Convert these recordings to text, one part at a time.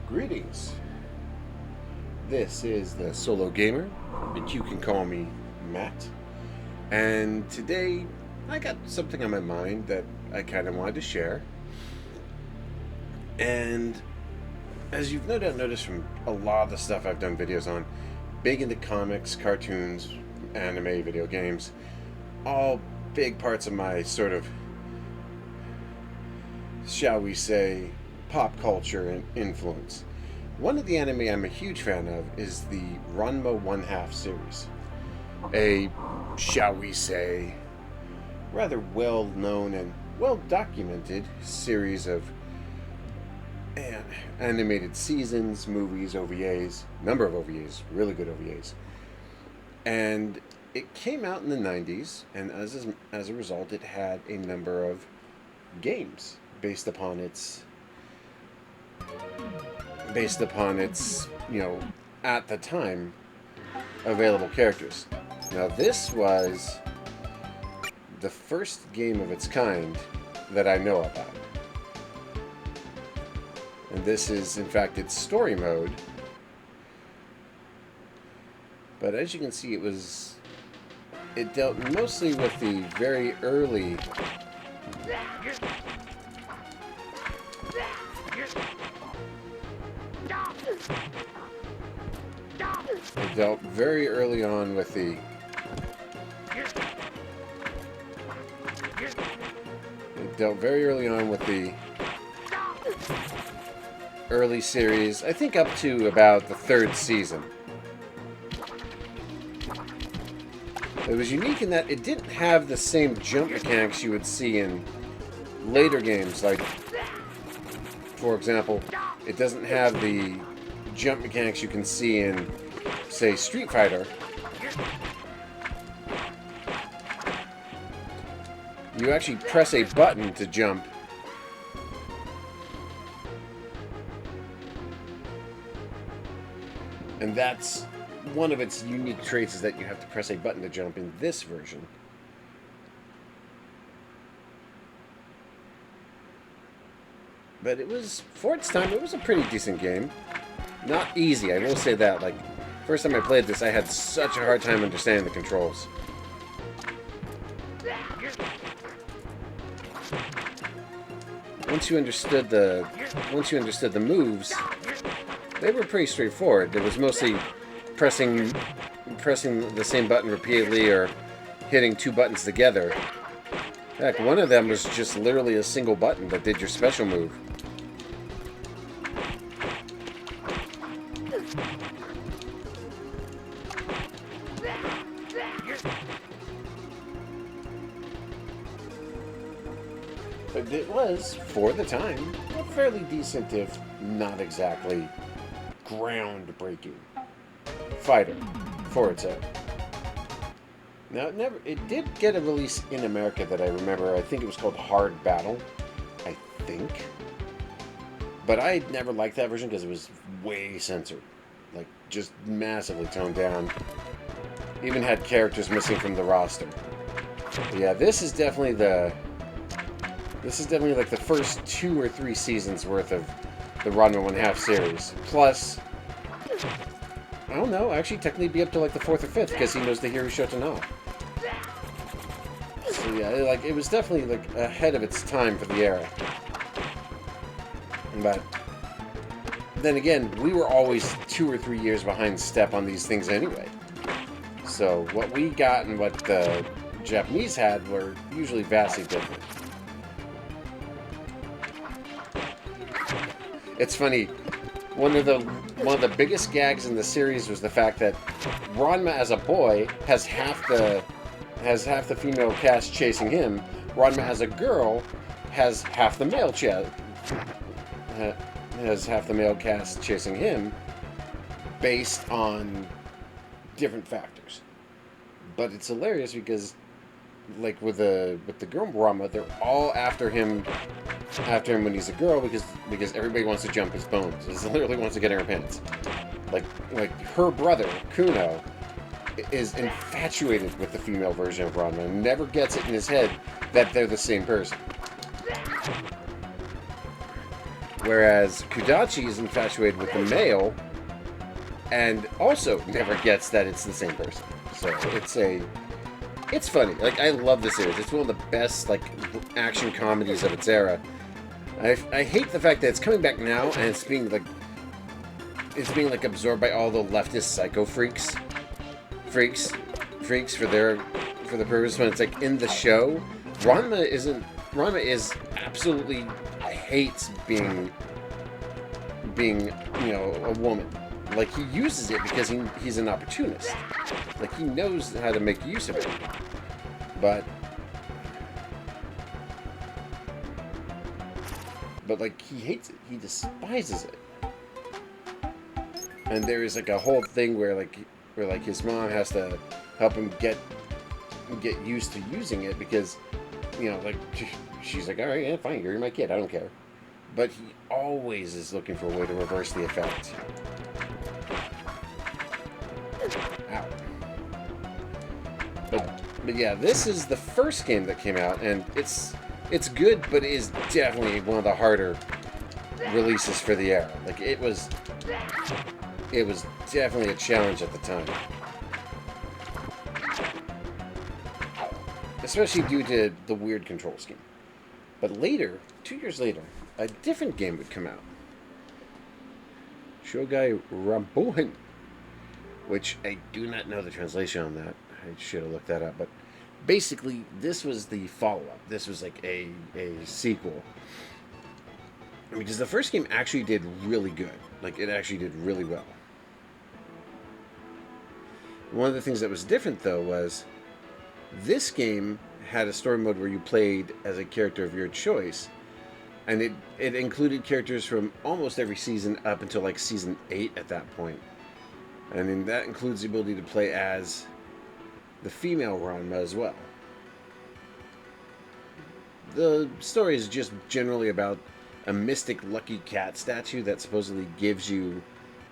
Greetings. This is the Solo Gamer, but you can call me Matt. And today I got something on my mind that I kind of wanted to share. And as you've no doubt noticed from a lot of the stuff I've done videos on, big into comics, cartoons, anime, video games, all big parts of my sort of, shall we say, pop culture and influence. One of the anime I'm a huge fan of is the Ranma 1/2 series. A, shall we say, rather well-known and well-documented series of animated seasons, movies, OVAs, number of OVAs, really good OVAs. And it came out in the 90s, and as a result, it had a number of games based upon its, at the time, available characters. Now, this was the first game of its kind that I know about. And this is, in fact, its story mode. But as you can see, it dealt mostly with the very early It dealt very early on with the early series, I think up to about the third season. It was unique in that it didn't have the same jump mechanics you would see in later games. Like, for example, it doesn't have the jump mechanics you can see in, say, Street Fighter. You actually press a button to jump. And that's one of its unique traits, is that you have to press a button to jump in this version. But it was, for its time, it was a pretty decent game. Not easy, I will say that. Like, first time I played this, I had such a hard time understanding the controls. Once you understood the moves, they were pretty straightforward. It was mostly pressing the same button repeatedly or hitting two buttons together. Heck, one of them was just literally a single button that did your special move. But it was, for the time, a fairly decent, if not exactly groundbreaking, fighter for its time. Now, it did get a release in America that I remember. I think it was called Hard Battle, I think. But I never liked that version because it was way censored. Like, just massively toned down. Even had characters missing from the roster. But yeah, this is definitely like the first 2 or 3 seasons worth of the Ranma 1/2 series. Plus, I don't know, actually technically be up to like the 4th or 5th, because he knows the Hiro Shotonaw. So yeah, like, it was definitely like ahead of its time for the era. But then again, we were always 2 or 3 years behind step on these things anyway. So what we got and what the Japanese had were usually vastly different. It's funny, one of the biggest gags in the series was the fact that Ranma as a boy has half the female cast chasing him. Ranma as a girl has half the male cast chasing him, based on different factors. But it's hilarious because, like, with the girl Ranma, they're all after him when he's a girl, because everybody wants to jump his bones. He literally wants to get in her pants. Like her brother Kuno is infatuated with the female version of Ranma and never gets it in his head that they're the same person. Whereas Kudachi is infatuated with the male and also never gets that it's the same person. So it's funny. Like, I love the series. It's one of the best, like, action comedies of its era. I hate the fact that it's coming back now and it's being like absorbed by all the leftist psycho freaks for the purpose when it's like in the show. Ranma is absolutely hates being a woman. Like, he uses it because he's an opportunist. Like, he knows how to make use of it. But like, he hates it. He despises it. And there is like a whole thing where his mom has to help him get used to using it because, like, she's like, all right, yeah, fine, you're my kid, I don't care. But he always is looking for a way to reverse the effect. Ow. But yeah, this is the first game that came out, and it's good, but it is definitely one of the harder releases for the era. Like, it was definitely a challenge at the time. Especially due to the weird control scheme. But later, 2 years later, a different game would come out. Shogai Rambohen, which I do not know the translation on that. I should have looked that up. But basically, this was the follow-up. This was like a sequel. Because the first game actually did really good. Like, it actually did really well. One of the things that was different, though, was this game had a story mode where you played as a character of your choice. And it included characters from almost every season up until, like, season 8 at that point. And then that includes the ability to play as the female Ranma as well. The story is just generally about a mystic lucky cat statue that supposedly gives you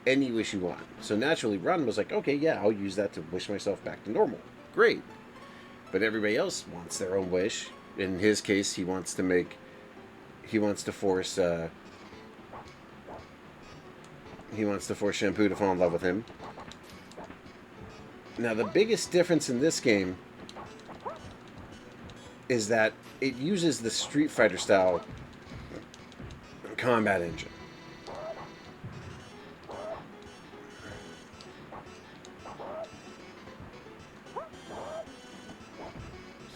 any wish you want. So naturally, Ranma was like, okay, yeah, I'll use that to wish myself back to normal. Great. But everybody else wants their own wish. In his case, he wants to force Shampoo to fall in love with him. Now, the biggest difference in this game is that it uses the Street Fighter style combat engine.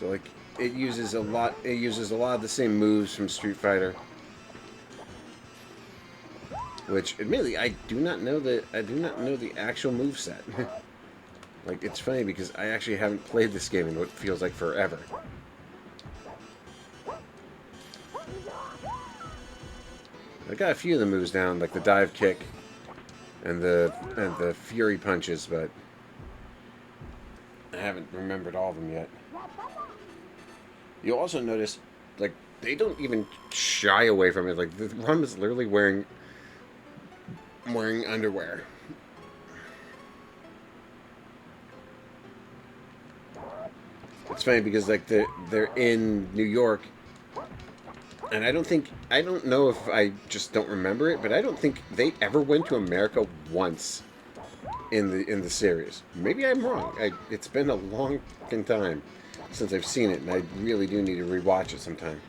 So, like, it uses a lot of the same moves from Street Fighter. Which, admittedly, I do not know the actual moveset. Like, it's funny because I actually haven't played this game in what feels like forever. I got a few of the moves down, like the dive kick and the fury punches, but I haven't remembered all of them yet. You'll also notice, like, they don't even shy away from it. Like, the Rum is literally wearing underwear. It's funny because, like, they're in New York, and I don't know if I just don't remember it, but I don't think they ever went to America once in the series. Maybe I'm wrong. It's been a long time since I've seen it, and I really do need to rewatch it sometime.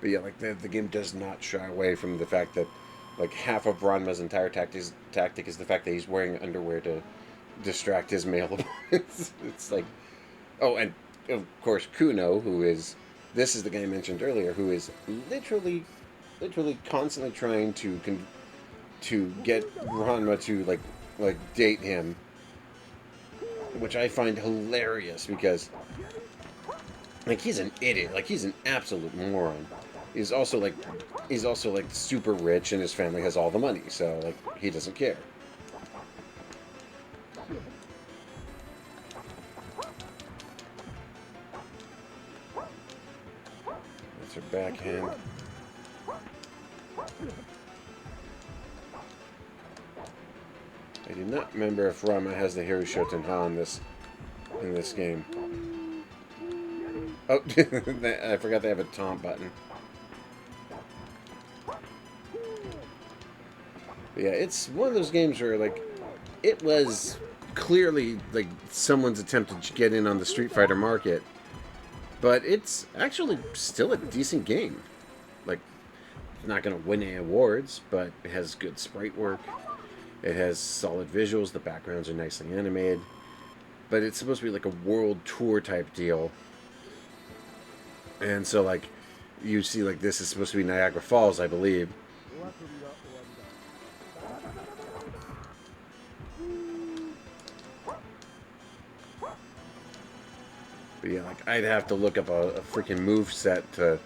But yeah, like, the game does not shy away from the fact that, like, half of Ranma's entire tactic is the fact that he's wearing underwear to distract his male opponents. It's like, oh, and of course Kuno, this is the guy I mentioned earlier, who is literally constantly trying to get Ranma to like date him, which I find hilarious because, like, he's an idiot, like, he's an absolute moron. He's also like super rich, and his family has all the money, so, like, he doesn't care. backhand. I do not remember if Ranma has the Hirushoten Ha in this game. Oh, I forgot they have a taunt button. But yeah, it's one of those games where, like, it was clearly, like, someone's attempt to get in on the Street Fighter market. But it's actually still a decent game. Like, it's not going to win any awards, but it has good sprite work. It has solid visuals. The backgrounds are nicely animated. But it's supposed to be like a world tour type deal. And so, like, you see, like, this is supposed to be Niagara Falls, I believe. But yeah, like, I'd have to look up a freaking move set to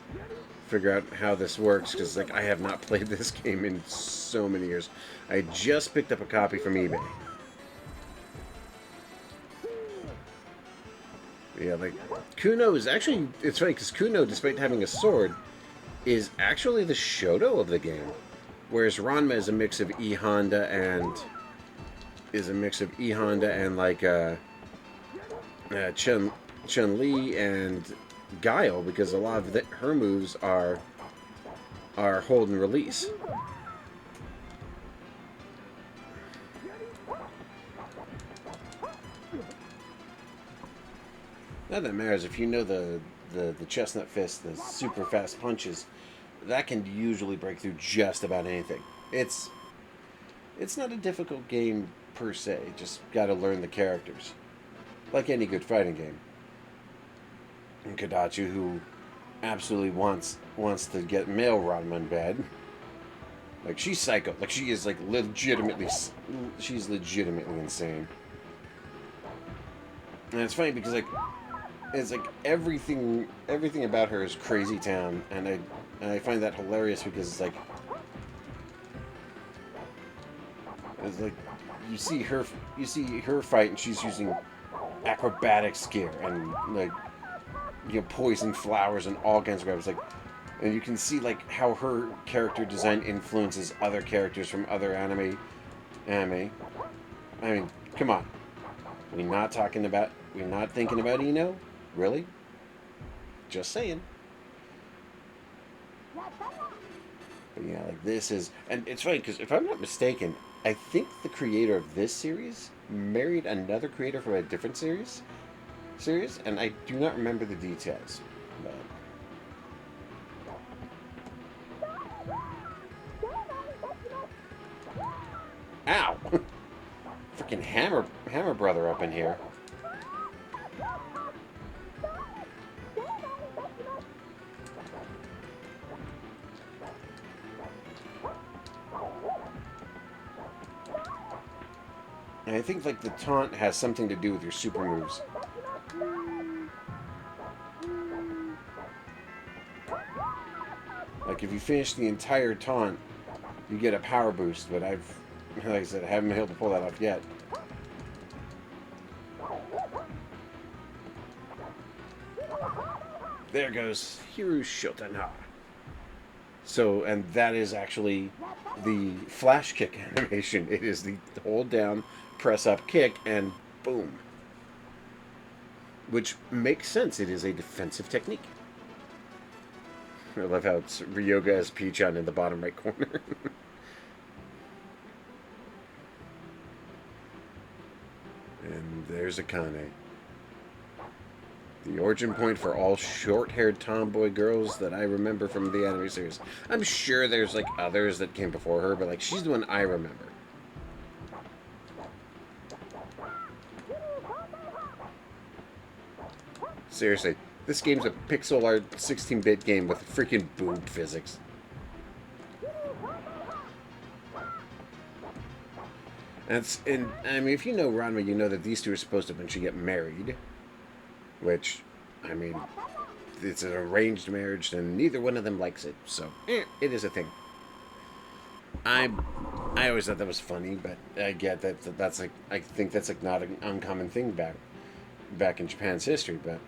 figure out how this works, because, like, I have not played this game in so many years. I just picked up a copy from eBay. But yeah, like, Kuno is actually, it's funny, because Kuno, despite having a sword, is actually the Shoto of the game. Whereas Ranma is a mix of E Honda and like Chun-Li and Guile, because a lot of her moves are hold and release. Not that matters. If you know the chestnut fist, the super fast punches, that can usually break through just about anything. It's not a difficult game per se. Just got to learn the characters, like any good fighting game. And Kodachi, who absolutely wants to get male Ranma in bed. Like, she's psycho. Like, she is, like, she's legitimately insane. And it's funny because, like, it's like everything about her is crazy town, and I find that hilarious because it's like you see her fight, and she's using acrobatics gear and, like, you know, poison flowers and all kinds of crap. It's like, and you can see, like, how her character design influences other characters from other anime. I mean, come on. We're not thinking about Ino? Really? Just saying. But yeah, like, this is, and it's funny because if I'm not mistaken, I think the creator of this series married another creator from a different series, and I do not remember the details. But... Ow! Freaking hammer brother up in here. And I think, like, the taunt has something to do with your super moves. Like, if you finish the entire taunt, you get a power boost, but like I said, I haven't been able to pull that off yet. There goes Hirushoten Ha. So, and that is actually the flash kick animation. It is the hold down, press up kick, and boom. Which makes sense. It is a defensive technique. I love how it's Ryoga has Peach-on in the bottom right corner. And there's Akane. The origin point for all short-haired tomboy girls that I remember from the anime series. I'm sure there's, like, others that came before her, but, like, she's the one I remember. Seriously, this game's a pixel art 16-bit game with freaking boob physics. And I mean, if you know Ranma, you know that these two are supposed to eventually get married. Which, I mean, it's an arranged marriage, and neither one of them likes it. So, it is a thing. I always thought that was funny, but I get that's like, I think that's, like, not an uncommon thing back in Japan's history, but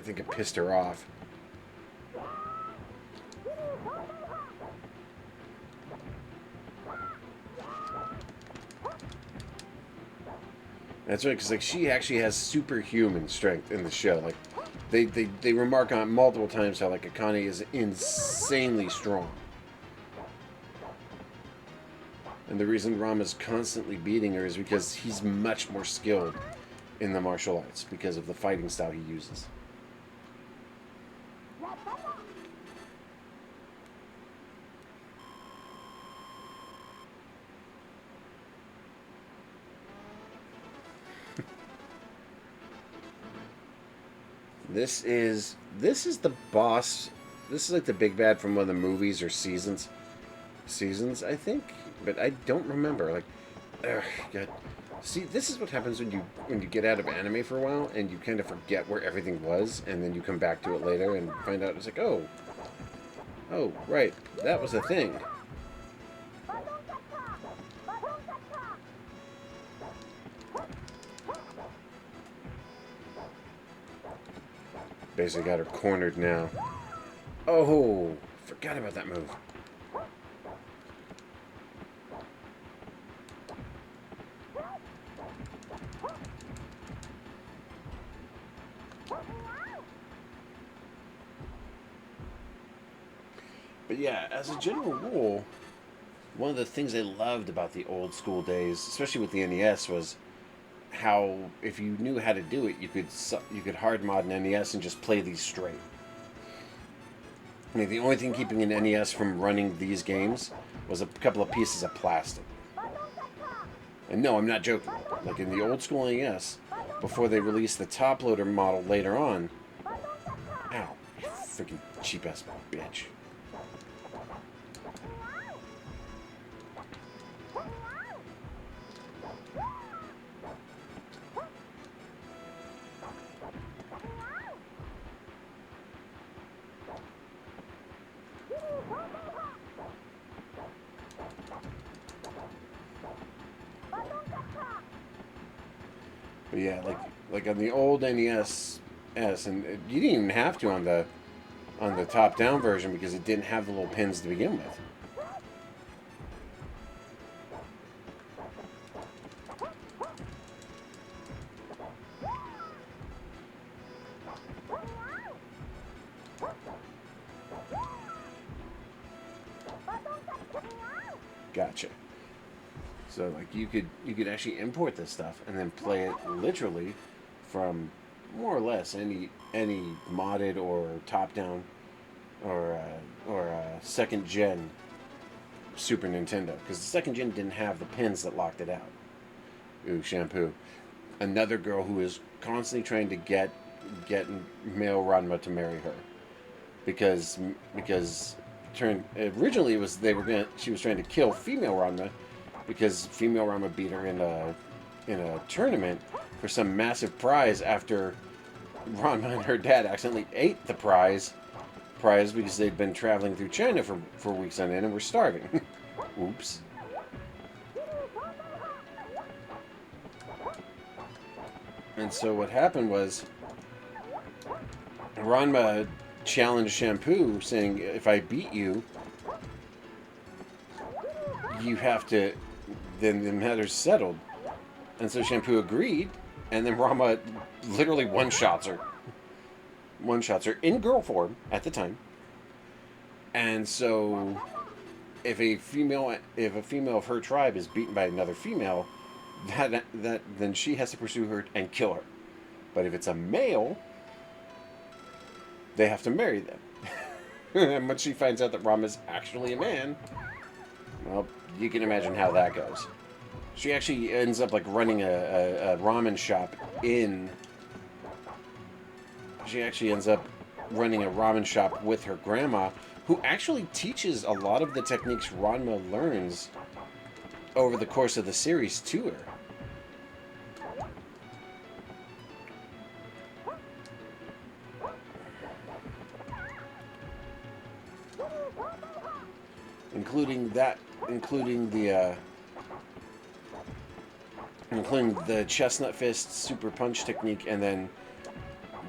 think it pissed her off. That's right, because like she actually has superhuman strength in the show. Like they remark on it multiple times how like Akane is insanely strong. And the reason Rama's constantly beating her is because he's much more skilled in the martial arts because of the fighting style he uses. This is the boss. This is like the big bad from one of the movies or seasons, I think, but I don't remember. Like, ugh, God. See, this is what happens when you get out of anime for a while and you kind of forget where everything was, and then you come back to it later and find out it's like, oh, right, that was a thing. Basically got her cornered now. Oh, forgot about that move. But yeah, as a general rule, one of the things I loved about the old school days, especially with the NES, was how if you knew how to do it, you could hard mod an NES and just play these straight. I mean, the only thing keeping an NES from running these games was a couple of pieces of plastic. And no, I'm not joking. Like in the old school NES, before they released the top loader model later on, ow, you freaking cheap ass bitch. But yeah, like on the old NES, and you didn't even have to on the top-down version because it didn't have the little pins to begin with. Gotcha. So like you could actually import this stuff and then play it literally from more or less any modded or top down or second gen Super Nintendo, because the second gen didn't have the pins that locked it out. Ooh, shampoo. Another girl who is constantly trying to get male Ranma to marry her because originally it was she was trying to kill female Ranma because female Ranma beat her in a tournament for some massive prize after Ranma and her dad accidentally ate the prize because they'd been traveling through China for weeks on end and were starving. Oops. And so what happened was Ranma challenged Shampoo, saying, if I beat you, you have to, then the matter's settled. And so Shampoo agreed, and then Ranma literally one-shots her. One-shots her in girl form at the time. And so if a female of her tribe is beaten by another female, then she has to pursue her and kill her. But if it's a male, they have to marry them. And when she finds out that Ranma's actually a man, well, you can imagine how that goes. She actually ends up like running a ramen shop in. She actually ends up running a ramen shop with her grandma, who actually teaches a lot of the techniques Ranma learns over the course of the series to her. Including the chestnut fist super punch technique, and then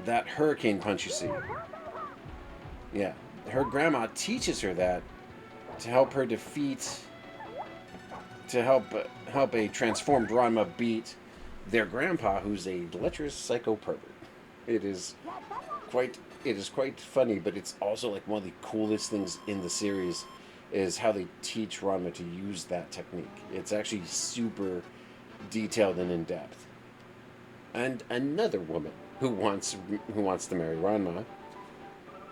that hurricane punch you see. Yeah, her grandma teaches her that to help her help a transformed Ranma beat their grandpa, who's a lecherous psycho pervert. It is quite funny, but it's also like one of the coolest things in the series is how they teach Ranma to use that technique. It's actually super detailed and in depth. And another woman who wants to marry Ranma.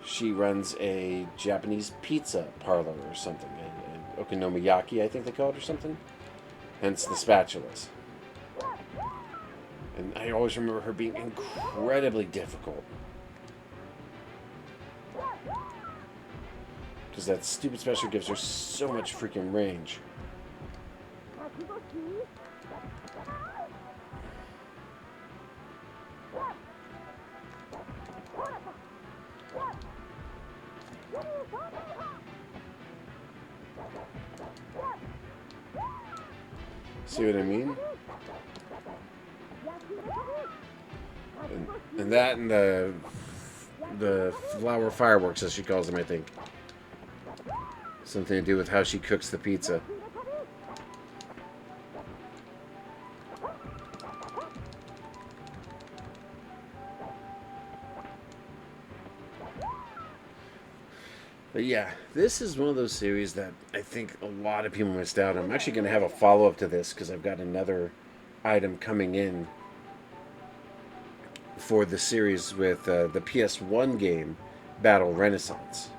She runs a Japanese pizza parlor or something, an okonomiyaki, I think they call it, or something. Hence the spatulas. And I always remember her being incredibly difficult. Because that stupid special gives her so much freaking range. See what I mean? And that and the flower fireworks, as she calls them, I think. Something to do with how she cooks the pizza. But yeah, this is one of those series that I think a lot of people missed out on. I'm actually going to have a follow-up to this because I've got another item coming in for the series with the PS1 game, Battle Renaissance.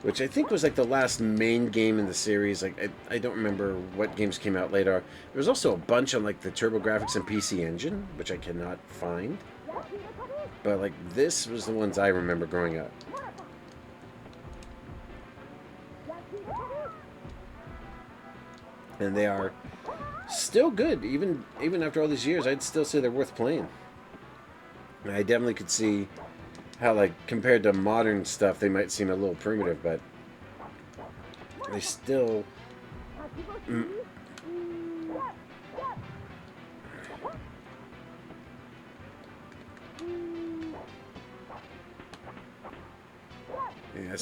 Which I think was like the last main game in the series. Like I don't remember what games came out later. There was also a bunch on like the TurboGrafx and PC Engine, which I cannot find. But like this was the ones I remember growing up. And they are still good, even after all these years. I'd still say they're worth playing. And I definitely could see how, like, compared to modern stuff, they might seem a little primitive, but they still. Yeah,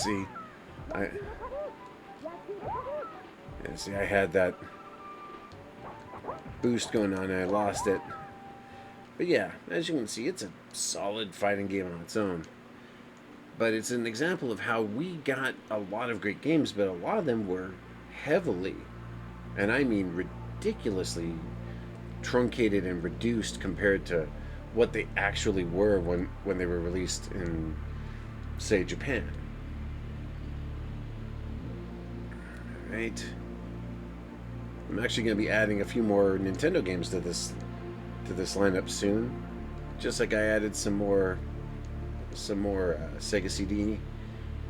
see, I had that boost going on and I lost it. But yeah, as you can see, it's a solid fighting game on its own. But it's an example of how we got a lot of great games, but a lot of them were heavily, and I mean ridiculously, truncated and reduced compared to what they actually were when they were released in, say, Japan. Right. I'm actually going to be adding a few more Nintendo games to this lineup soon. Just like I added some more Sega CD.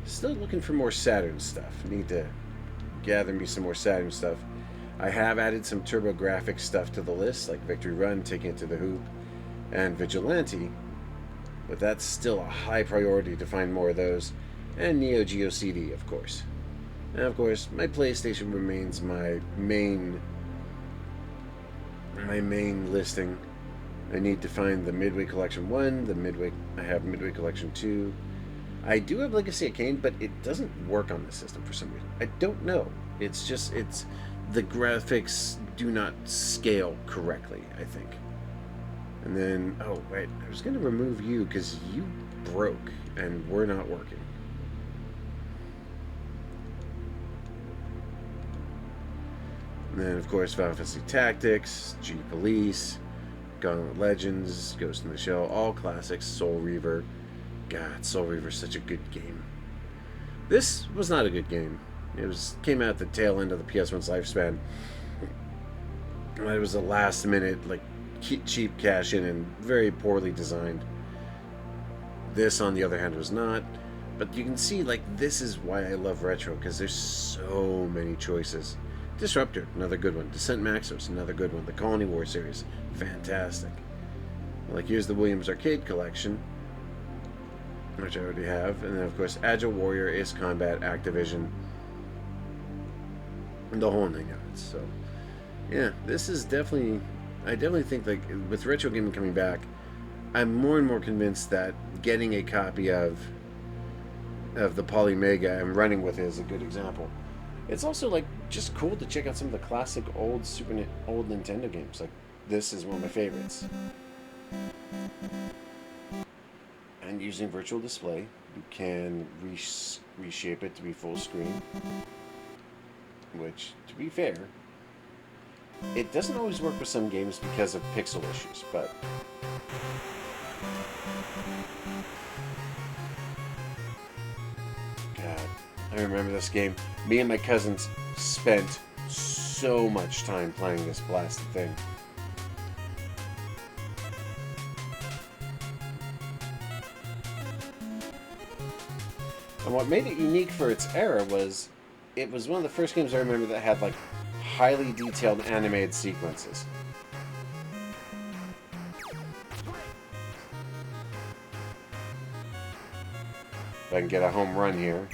Still looking for more Saturn stuff. Need to gather me some more Saturn stuff. I have added some TurboGrafx stuff to the list, like Victory Run, Taking It to the Hoop, and Vigilante. But that's still a high priority to find more of those. And Neo Geo CD, of course. And of course, my PlayStation remains my main listing. I need to find the Midway Collection 1, I have Midway Collection 2. I do have Legacy of Kain, but it doesn't work on this system for some reason. I don't know. It's the graphics do not scale correctly, I think. And then, oh wait, I was going to remove you because you broke and we're not working. And then, of course, Final Fantasy Tactics, G Police, Gauntlet Legends, Ghost in the Shell, all classics, Soul Reaver. God, Soul Reaver's such a good game. This was not a good game. It came out at the tail end of the PS1's lifespan. It was a last minute, like, cheap cash in and very poorly designed. This, on the other hand, was not. But you can see, like, this is why I love retro, because there's so many choices. Disruptor, another good one. Descent Maxos, another good one. The Colony War series, fantastic. Like, here's the Williams Arcade Collection, which I already have. And then, of course, Agile Warrior, Ace Combat, Activision, and the whole nine yards. So, yeah, this is definitely... I definitely think, like, with retro gaming coming back, I'm more and more convinced that getting a copy of the Polymega and running with it is a good example. It's also like just cool to check out some of the classic old Nintendo games. Like this is one of my favorites. And using virtual display, you can reshape it to be full screen. Which, to be fair, it doesn't always work with some games because of pixel issues, but God, I remember this game. Me and my cousins spent so much time playing this blasted thing. And what made it unique for its era was it was one of the first games I remember that had like highly detailed animated sequences. If I can get a home run here.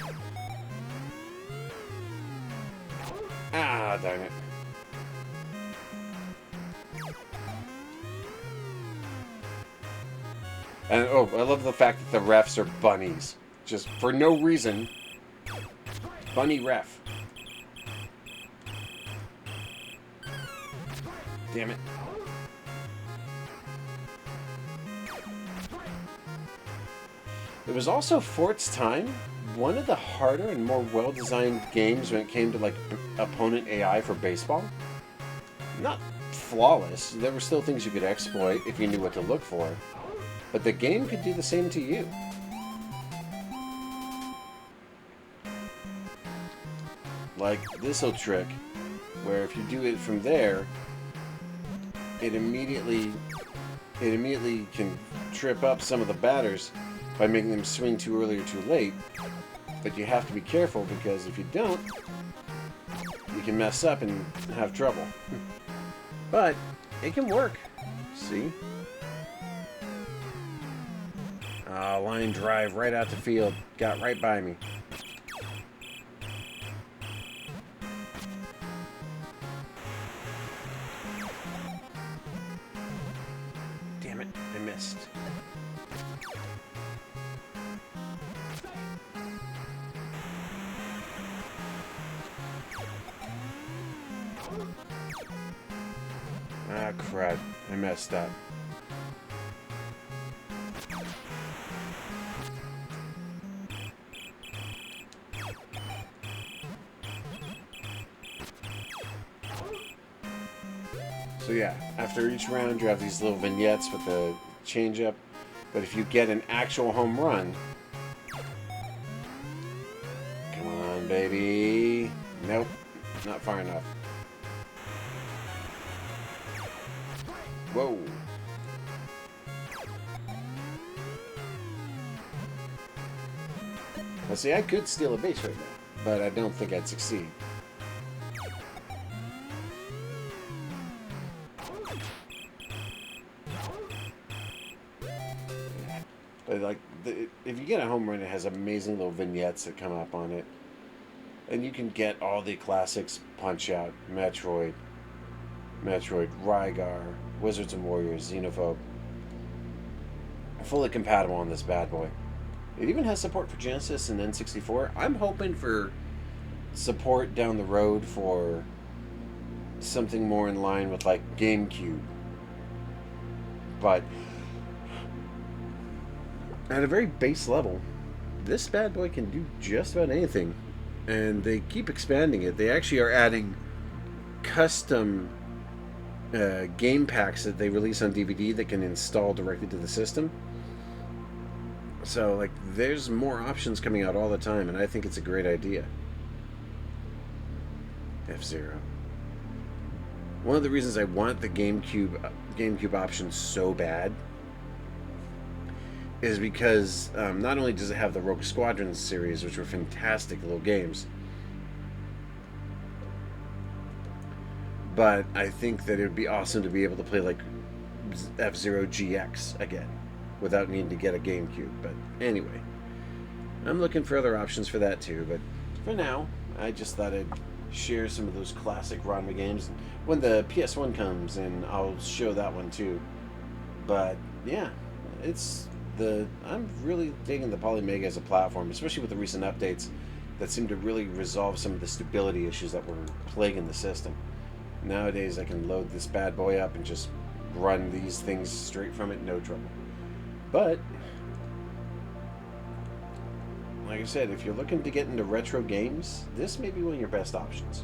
Ah, darn it. And oh, I love the fact that the refs are bunnies. Just for no reason. Bunny ref. Damn it. It was also, for its time, one of the harder and more well-designed games when it came to like opponent AI for baseball. Not flawless. There were still things you could exploit if you knew what to look for. But the game could do the same to you. Like this little trick, where if you do it from there, it immediately can trip up some of the batters by making them swing too early or too late. But you have to be careful because if you don't, you can mess up and have trouble. But it can work. See? Line drive right out the field. Got right by me. Damn it, I missed. Ah, crud. I messed up. So yeah, after each round you have these little vignettes with the changeup, but if you get an actual home run, come on baby, nope, not far enough. Whoa. Well, see, I could steal a base right now, but I don't think I'd succeed. But like, if you get a home run, it has amazing little vignettes that come up on it, and you can get all the classics: Punch Out, Metroid, Rygar, Wizards and Warriors, Xenophobe. Fully compatible on this bad boy. It even has support for Genesis and N64. I'm hoping for support down the road for something more in line with like GameCube. But at a very base level, this bad boy can do just about anything. And they keep expanding it. They actually are adding custom game packs that they release on DVD that can install directly to the system. So, like, there's more options coming out all the time, and I think it's a great idea. F-Zero. One of the reasons I want the GameCube option so bad is because not only does it have the Rogue Squadron series, which were fantastic little games, but I think that it would be awesome to be able to play like F-Zero GX again without needing to get a GameCube. But anyway, I'm looking for other options for that too. But for now, I just thought I'd share some of those classic Ranma games. When the PS1 comes in, I'll show that one too. But yeah, I'm really digging the Polymega as a platform, especially with the recent updates that seem to really resolve some of the stability issues that were plaguing the system. Nowadays, I can load this bad boy up and just run these things straight from it, no trouble. But like I said, if you're looking to get into retro games, this may be one of your best options.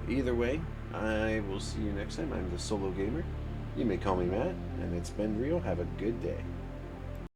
Either way, I will see you next time. I'm the Solo Gamer. You may call me Matt, and it's been real. Have a good day.